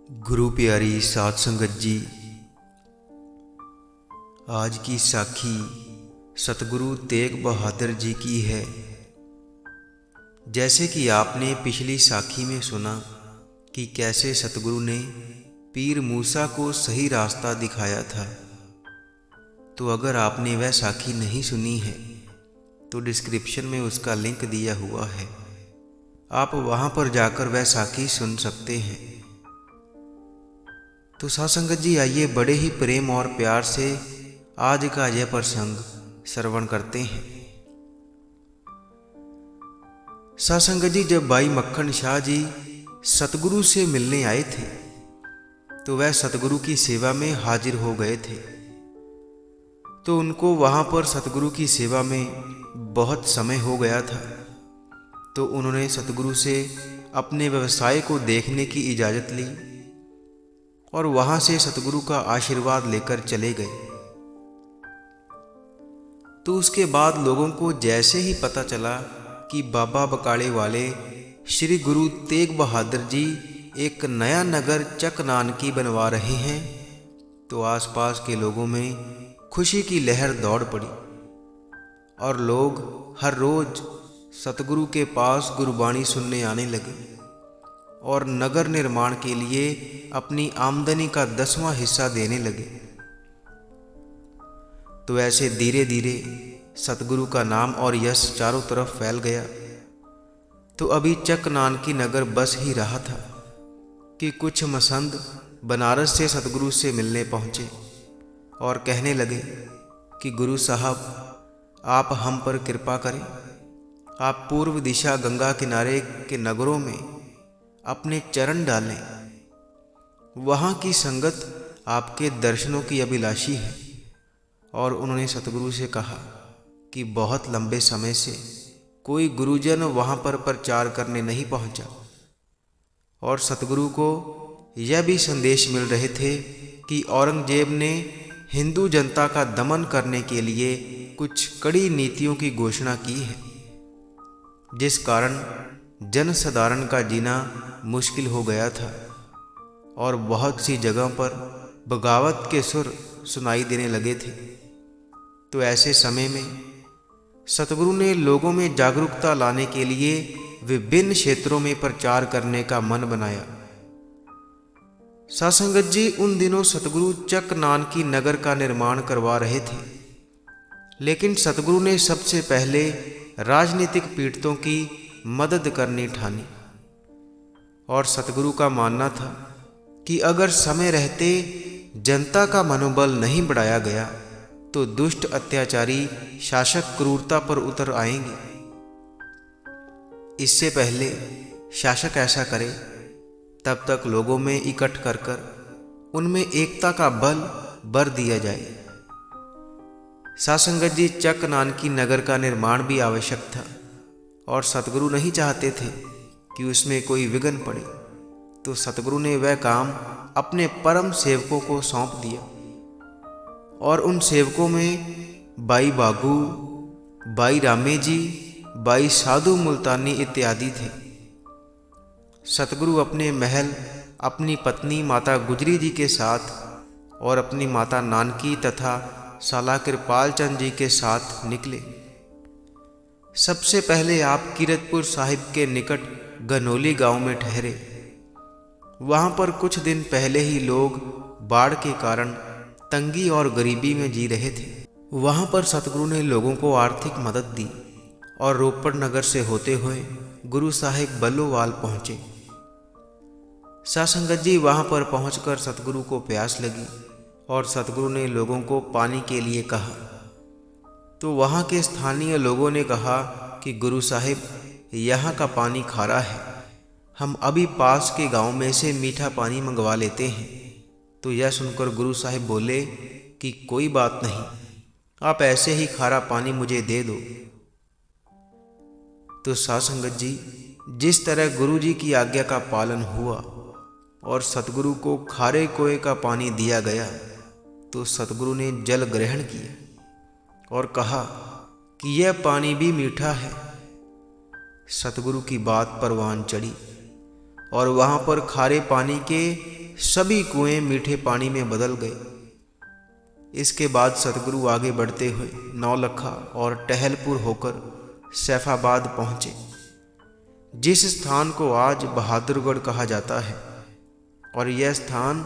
गुरु प्यारी साध संगत जी, आज की साखी सतगुरु तेग बहादुर जी की है। जैसे कि आपने पिछली साखी में सुना कि कैसे सतगुरु ने पीर मूसा को सही रास्ता दिखाया था, तो अगर आपने वह साखी नहीं सुनी है तो डिस्क्रिप्शन में उसका लिंक दिया हुआ है, आप वहां पर जाकर वह साखी सुन सकते हैं। तो साध संगत जी, आइए बड़े ही प्रेम और प्यार से आज का यह प्रसंग श्रवण करते हैं। साध संगत जी, जब भाई मक्खन शाह जी सतगुरु से मिलने आए थे तो वह सतगुरु की सेवा में हाजिर हो गए थे। तो उनको वहां पर सतगुरु की सेवा में बहुत समय हो गया था, तो उन्होंने सतगुरु से अपने व्यवसाय को देखने की इजाज़त ली और वहां से सतगुरु का आशीर्वाद लेकर चले गए। तो उसके बाद लोगों को जैसे ही पता चला कि बाबा बकाले वाले श्री गुरु तेग बहादुर जी एक नया नगर चक नानकी बनवा रहे हैं, तो आसपास के लोगों में खुशी की लहर दौड़ पड़ी और लोग हर रोज सतगुरु के पास गुरबाणी सुनने आने लगे और नगर निर्माण के लिए अपनी आमदनी का 10वां हिस्सा देने लगे। तो ऐसे धीरे धीरे सतगुरु का नाम और यश चारों तरफ फैल गया। तो अभी चक नानकी नगर बस ही रहा था कि कुछ मसंद बनारस से सतगुरु से मिलने पहुंचे और कहने लगे कि गुरु साहब, आप हम पर कृपा करें, आप पूर्व दिशा गंगा किनारे के नगरों में अपने चरण डालें। वहाँ की संगत आपके दर्शनों की अभिलाषी है। और उन्होंने सतगुरु से कहा कि बहुत लंबे समय से कोई गुरुजन वहाँ पर प्रचार करने नहीं पहुँचा और सतगुरु को यह भी संदेश मिल रहे थे कि औरंगजेब ने हिंदू जनता का दमन करने के लिए कुछ कड़ी नीतियों की घोषणा की है, जिस कारण जनसाधारण का जीना मुश्किल हो गया था और बहुत सी जगहों पर बगावत के सुर सुनाई देने लगे थे। तो ऐसे समय में सतगुरु ने लोगों में जागरूकता लाने के लिए विभिन्न क्षेत्रों में प्रचार करने का मन बनाया। साध संगत जी, उन दिनों सतगुरु चक नानकी नगर का निर्माण करवा रहे थे, लेकिन सतगुरु ने सबसे पहले राजनीतिक पीड़ितों की मदद करनी ठानी और सतगुरु का मानना था कि अगर समय रहते जनता का मनोबल नहीं बढ़ाया गया तो दुष्ट अत्याचारी शासक क्रूरता पर उतर आएंगे। इससे पहले शासक ऐसा करे तब तक लोगों में इकट्ठ कर उनमें एकता का बल भर दिया जाए। साध संगत जी, चक नानकी नगर का निर्माण भी आवश्यक था और सतगुरु नहीं चाहते थे कि उसमें कोई विघ्न पड़े। तो सतगुरु ने वह काम अपने परम सेवकों को सौंप दिया और उन सेवकों में बाई बागू, बाई रामे जी, बाई साधु मुल्तानी इत्यादि थे। सतगुरु अपने महल अपनी पत्नी माता गुजरी जी के साथ और अपनी माता नानकी तथा साला कृपाल चंद जी के साथ निकले। सबसे पहले आप कीरतपुर साहिब के निकट गनोली गांव में ठहरे। वहां पर कुछ दिन पहले ही लोग बाढ़ के कारण तंगी और गरीबी में जी रहे थे। वहां पर सतगुरु ने लोगों को आर्थिक मदद दी और रोपड़ नगर से होते हुए गुरु साहिब बल्लोवाल पहुंचे। साध संगत जी, वहां पर पहुंचकर सतगुरु को प्यास लगी और सतगुरु ने लोगों को पानी के लिए कहा। तो वहाँ के स्थानीय लोगों ने कहा कि गुरु साहिब, यहाँ का पानी खारा है, हम अभी पास के गांव में से मीठा पानी मंगवा लेते हैं। तो यह सुनकर गुरु साहिब बोले कि कोई बात नहीं, आप ऐसे ही खारा पानी मुझे दे दो। तो साध संगत जी, जिस तरह गुरु जी की आज्ञा का पालन हुआ और सतगुरु को खारे कुएं का पानी दिया गया, तो सतगुरु ने जल ग्रहण किया और कहा कि यह पानी भी मीठा है। सतगुरु की बात परवान चढ़ी और वहाँ पर खारे पानी के सभी कुएं मीठे पानी में बदल गए। इसके बाद सतगुरु आगे बढ़ते हुए नौलखा और टहलपुर होकर सैफाबाद पहुँचे, जिस स्थान को आज बहादुरगढ़ कहा जाता है, और यह स्थान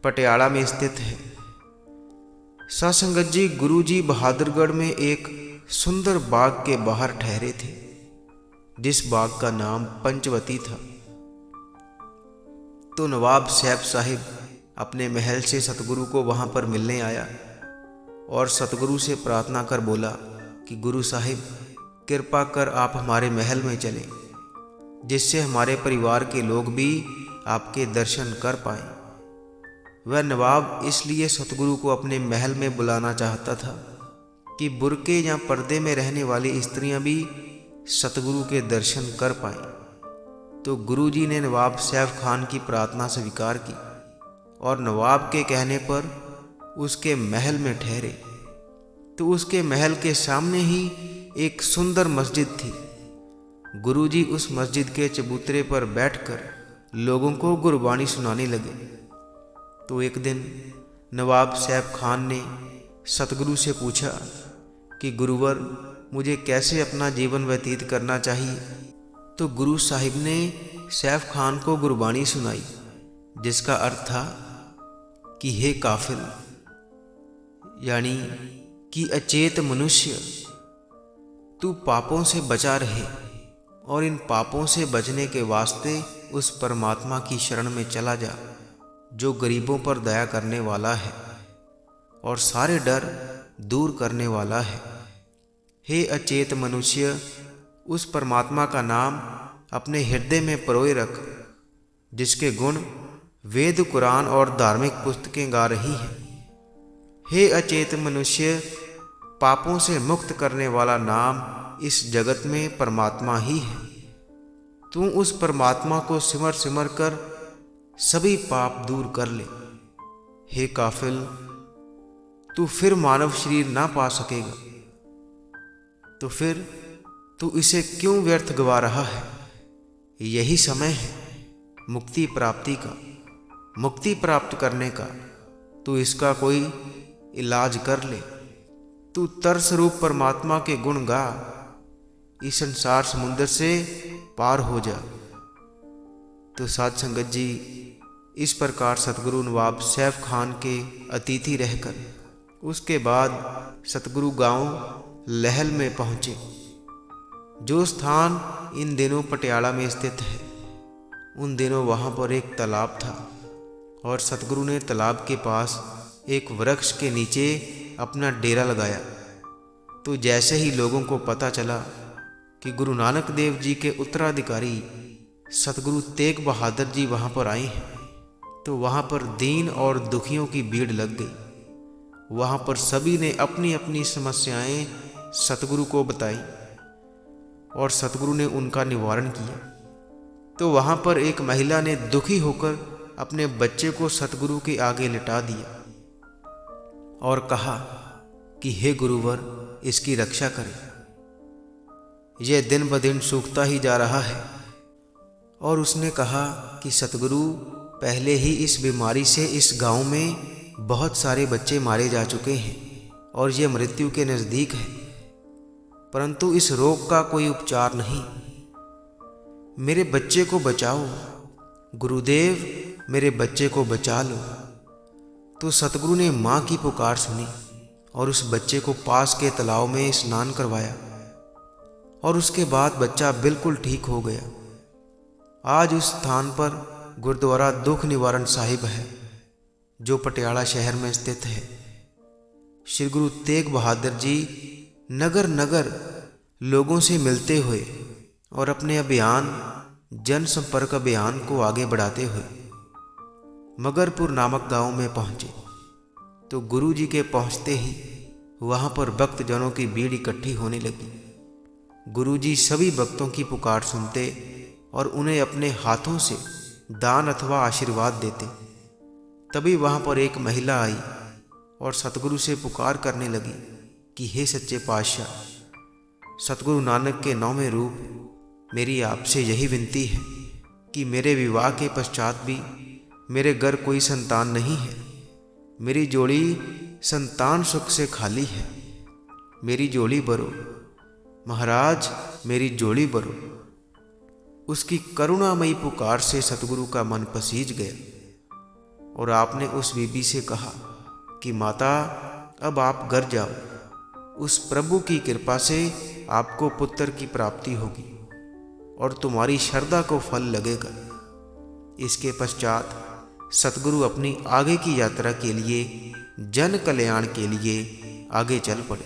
पटियाला में स्थित है। साध संगत जी, गुरु जी बहादुरगढ़ में एक सुंदर बाग के बाहर ठहरे थे, जिस बाग का नाम पंचवती था। तो नवाब सैफ साहिब अपने महल से सतगुरु को वहां पर मिलने आया और सतगुरु से प्रार्थना कर बोला कि गुरु साहिब, कृपा कर आप हमारे महल में चलें, जिससे हमारे परिवार के लोग भी आपके दर्शन कर पाएं। वह नवाब इसलिए सतगुरु को अपने महल में बुलाना चाहता था कि बुर्के या पर्दे में रहने वाली स्त्रियां भी सतगुरु के दर्शन कर पाएं। तो गुरुजी ने नवाब सैफ खान की प्रार्थना स्वीकार की और नवाब के कहने पर उसके महल में ठहरे। तो उसके महल के सामने ही एक सुंदर मस्जिद थी। गुरुजी उस मस्जिद के चबूतरे पर बैठकर लोगों को गुरबानी सुनाने लगे। तो एक दिन नवाब सैफ खान ने सतगुरु से पूछा कि गुरुवर, मुझे कैसे अपना जीवन व्यतीत करना चाहिए। तो गुरु साहिब ने सैफ खान को गुरबानी सुनाई, जिसका अर्थ था कि हे काफिल, यानी कि अचेत मनुष्य, तू पापों से बचा रहे और इन पापों से बचने के वास्ते उस परमात्मा की शरण में चला जा, जो गरीबों पर दया करने वाला है और सारे डर दूर करने वाला है। हे अचेत मनुष्य, उस परमात्मा का नाम अपने हृदय में परोए रख, जिसके गुण वेद, कुरान और धार्मिक पुस्तकें गा रही हैं। हे अचेत मनुष्य, पापों से मुक्त करने वाला नाम इस जगत में परमात्मा ही है। तू उस परमात्मा को सिमर सिमर कर सभी पाप दूर कर ले। हे काफिल, तू फिर मानव शरीर ना पा सकेगा, तो फिर तू इसे क्यों व्यर्थ गवा रहा है। यही समय है मुक्ति प्राप्ति का, मुक्ति प्राप्त करने का। तू इसका कोई इलाज कर ले। तू तरस रूप परमात्मा के गुण गा, इस संसार समुद्र से पार हो जा। तो साध संगत जी, इस प्रकार सतगुरु नवाब सैफ खान के अतिथि रहकर उसके बाद सतगुरु गांव लहल में पहुँचे, जो स्थान इन दिनों पटियाला में स्थित है। उन दिनों वहाँ पर एक तालाब था और सतगुरु ने तालाब के पास एक वृक्ष के नीचे अपना डेरा लगाया। तो जैसे ही लोगों को पता चला कि गुरु नानक देव जी के उत्तराधिकारी सतगुरु तेग बहादुर जी वहाँ पर आए हैं, तो वहाँ पर दीन और दुखियों की भीड़ लग गई। वहाँ पर सभी ने अपनी अपनी समस्याएं सतगुरु को बताई और सतगुरु ने उनका निवारण किया। तो वहाँ पर एक महिला ने दुखी होकर अपने बच्चे को सतगुरु के आगे लिटा दिया और कहा कि हे गुरुवर, इसकी रक्षा करें, यह दिन ब दिन सूखता ही जा रहा है। और उसने कहा कि सतगुरु, पहले ही इस बीमारी से इस गांव में बहुत सारे बच्चे मारे जा चुके हैं और यह मृत्यु के नज़दीक है, परंतु इस रोग का कोई उपचार नहीं। मेरे बच्चे को बचाओ गुरुदेव, मेरे बच्चे को बचा लो। तो सतगुरु ने माँ की पुकार सुनी और उस बच्चे को पास के तालाब में स्नान करवाया और उसके बाद बच्चा बिल्कुल ठीक हो गया। आज उस स्थान पर गुरुद्वारा दुख निवारण साहिब है, जो पटियाला शहर में स्थित है। श्री गुरु तेग बहादुर जी नगर नगर लोगों से मिलते हुए और अपने अभियान जन संपर्क अभियान को आगे बढ़ाते हुए मगरपुर नामक गांव में पहुंचे। तो गुरु जी के पहुंचते ही वहां पर भक्तजनों की भीड़ इकट्ठी होने लगी। गुरु जी सभी भक्तों की पुकार सुनते और उन्हें अपने हाथों से दान अथवा आशीर्वाद देते। तभी वहां पर एक महिला आई और सतगुरु से पुकार करने लगी कि हे सच्चे पातशाह, सतगुरु नानक के 9वें रूप, मेरी आपसे यही विनती है कि मेरे विवाह के पश्चात भी मेरे घर कोई संतान नहीं है। मेरी जोड़ी संतान सुख से खाली है। मेरी जोड़ी भरो महाराज, मेरी जोड़ी भरो। उसकी करुणामयी पुकार से सतगुरु का मन पसीज गया और आपने उस बीबी से कहा कि माता, अब आप घर जाओ। उस प्रभु की कृपा से आपको पुत्र की प्राप्ति होगी और तुम्हारी श्रद्धा को फल लगेगा। इसके पश्चात सतगुरु अपनी आगे की यात्रा के लिए, जन कल्याण के लिए आगे चल पड़े।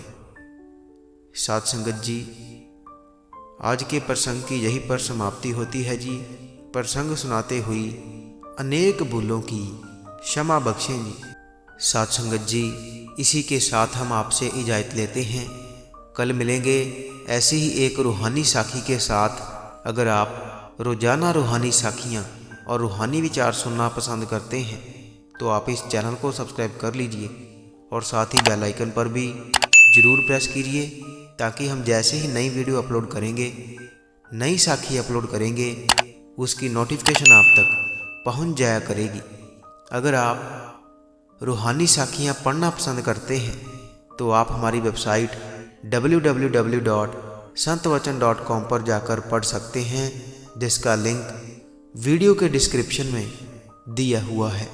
साध संगत जी, आज के प्रसंग की यही पर समाप्ति होती है जी। प्रसंग सुनाते हुई अनेक भूलों की क्षमा बख्शें जी। साध संगत जी, इसी के साथ हम आपसे इजाज़त लेते हैं। कल मिलेंगे ऐसी ही एक रूहानी साखी के साथ। अगर आप रोज़ाना रूहानी साखियाँ और रूहानी विचार सुनना पसंद करते हैं तो आप इस चैनल को सब्सक्राइब कर लीजिए और साथ ही बेल आइकन पर भी ज़रूर प्रेस कीजिए, ताकि हम जैसे ही नई वीडियो अपलोड करेंगे, नई साखी अपलोड करेंगे, उसकी नोटिफिकेशन आप तक पहुंच जाया करेगी। अगर आप रूहानी साखियाँ पढ़ना पसंद करते हैं तो आप हमारी वेबसाइट www.santwachan.com पर जाकर पढ़ सकते हैं, जिसका लिंक वीडियो के डिस्क्रिप्शन में दिया हुआ है।